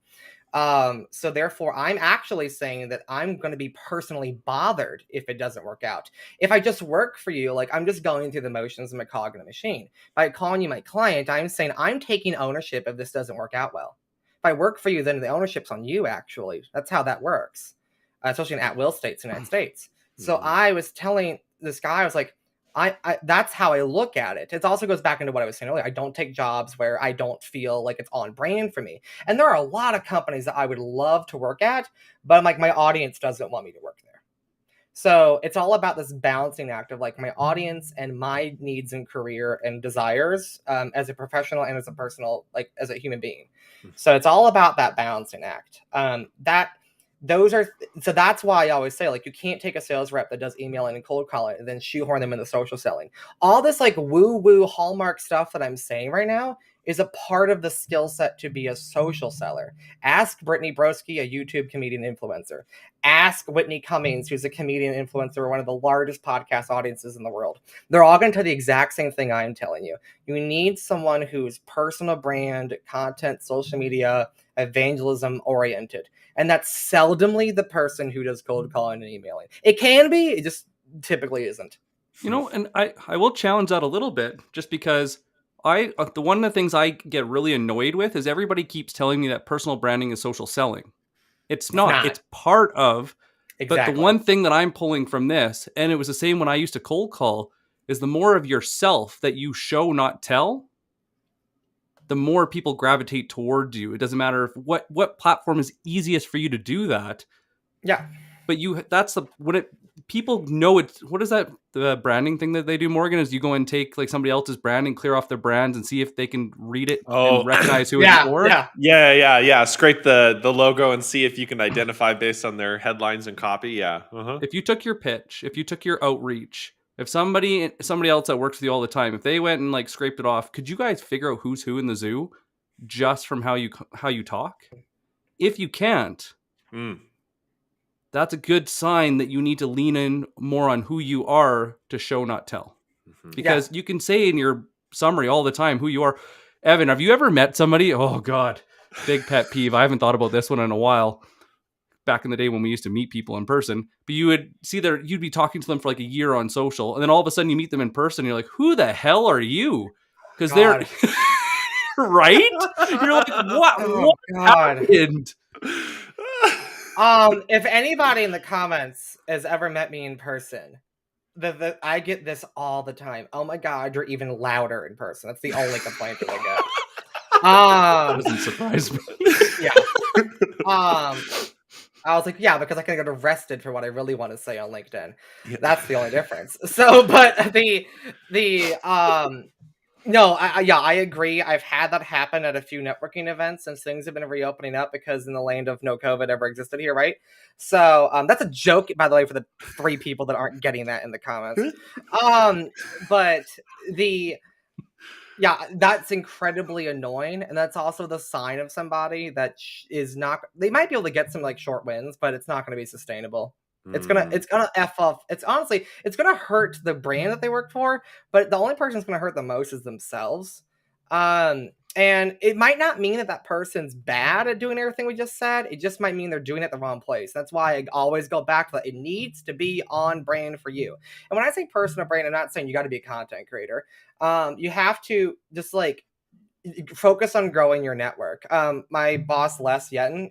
So therefore, I'm actually saying that I'm going to be personally bothered if it doesn't work out. If I just work for you, like I'm just going through the motions of a cog in a machine. By calling you my client, I'm saying I'm taking ownership if this doesn't work out well. If I work for you, then the ownership's on you, actually. That's how that works, especially in at-will states in the United States. So I was telling this guy, I was like, I that's how I look at it. It also goes back into what I was saying earlier. I don't take jobs where I don't feel like it's on brand for me. And there are a lot of companies that I would love to work at, but I'm like, my audience doesn't want me to work there. So it's all about this balancing act of like my audience and my needs and career and desires as a professional and as a personal, like as a human being. So it's all about that balancing act. So that's why I always say, like, you can't take a sales rep that does emailing and cold calling and then shoehorn them into social selling. All this like woo-woo hallmark stuff that I'm saying right now is a part of the skill set to be a social seller. Ask Brittany Broski, a YouTube comedian influencer. Ask Whitney Cummings, who's a comedian influencer, one of the largest podcast audiences in the world. They're all going to tell the exact same thing I'm telling you. You need someone who's personal brand, content, social media, evangelism oriented. And that's seldomly the person who does cold calling and emailing. It can be, it just typically isn't. And I will challenge that a little bit, just because the one of the things I get really annoyed with is everybody keeps telling me that personal branding is social selling. It's not. It's part of. But the one thing that I'm pulling from this, and it was the same when I used to cold call, is the more of yourself that you show, not tell, the more people gravitate towards you. It doesn't matter what platform is easiest for you to do that. Yeah. But people know it's, what is that, the branding thing that they do, Morgan, is you go and take like somebody else's brand and clear off their brands and see if they can read it and recognize who it's for. Yeah. Scrape the logo and see if you can identify based on their headlines and copy. Yeah. If you took your pitch, if you took your outreach, if somebody else that works with you all the time, if they went and like scraped it off, could you guys figure out who's who in the zoo just from how you talk? If you can't, that's a good sign that you need to lean in more on who you are to show, not tell. Because you can say in your summary all the time who you are. Evan, have you ever met somebody? Oh God, big pet peeve. I haven't thought about this one in a while. Back in the day when we used to meet people in person, but you would see you'd be talking to them for like a year on social, and then all of a sudden you meet them in person, and you're like, who the hell are you? Because they're right. You're like, what happened? If anybody in the comments has ever met me in person, I get this all the time. Oh my God, you're even louder in person. That's the only complaint that I get. Doesn't surprise me. Yeah. I was like, yeah, because I can get arrested for what I really want to say on LinkedIn. Yeah. That's the only difference. So, but no, I agree. I've had that happen at a few networking events since things have been reopening up, because in the land of no COVID ever existed here, right? So that's a joke, by the way, for the 3 people that aren't getting that in the comments. But that's incredibly annoying, and that's also the sign of somebody that is not. They might be able to get some like short wins, but it's not going to be sustainable. It's gonna F off. It's gonna hurt the brand that they work for, but the only person that's gonna hurt the most is themselves. And it might not mean that person's bad at doing everything we just said. It just might mean they're doing it at the wrong place. That's why I always go back to that. It needs to be on brand for you. And when I say personal brand, I'm not saying you got to be a content creator. You have to just like focus on growing your network. My boss, Les Yeton,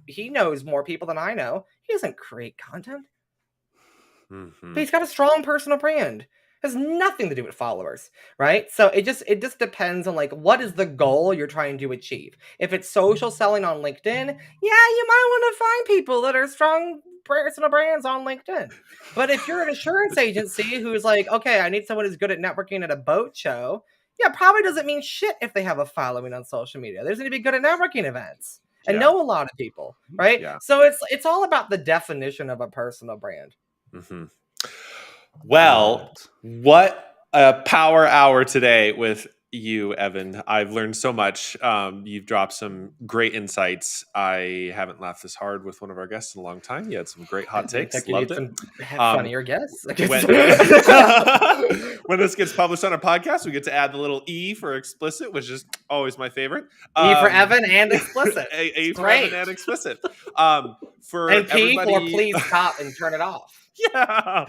he knows more people than I know. He doesn't create content, but he's got a strong personal brand. It has nothing to do with followers, right? So it just depends on like what is the goal you're trying to achieve. If it's social selling on LinkedIn, yeah, you might want to find people that are strong personal brands on LinkedIn. But if you're an insurance agency who's like, okay, I need someone who's good at networking at a boat show, yeah, probably doesn't mean shit if they have a following on social media. There's going to be good at networking events and know a lot of people, right? Yeah. So it's all about the definition of a personal brand. Well, what a power hour today with you, Evan. I've learned so much. You've dropped some great insights. I haven't laughed this hard with one of our guests in a long time. You had some great hot I takes. think you Loved need it. some funnier guests. When, when this gets published on our podcast, we get to add the little E for explicit, which is always my favorite. E for Evan and explicit. A for Great. Evan and explicit. For And P everybody, for please stop and turn it off. Yeah.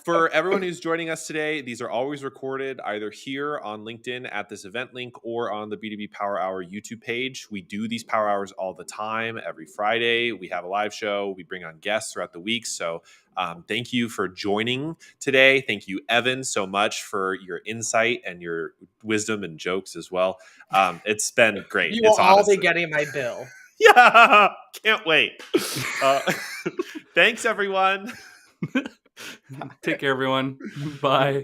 For everyone who's joining us today, these are always recorded either here on LinkedIn at this event link or on the B2B Power Hour YouTube page. We do these Power Hours all the time. Every Friday, we have a live show. We bring on guests throughout the week. So thank you for joining today. Thank you, Evan, so much for your insight and your wisdom and jokes as well. It's been great. You will all be getting my bill. Yeah, can't wait. Thanks, everyone. Take care, everyone. Bye.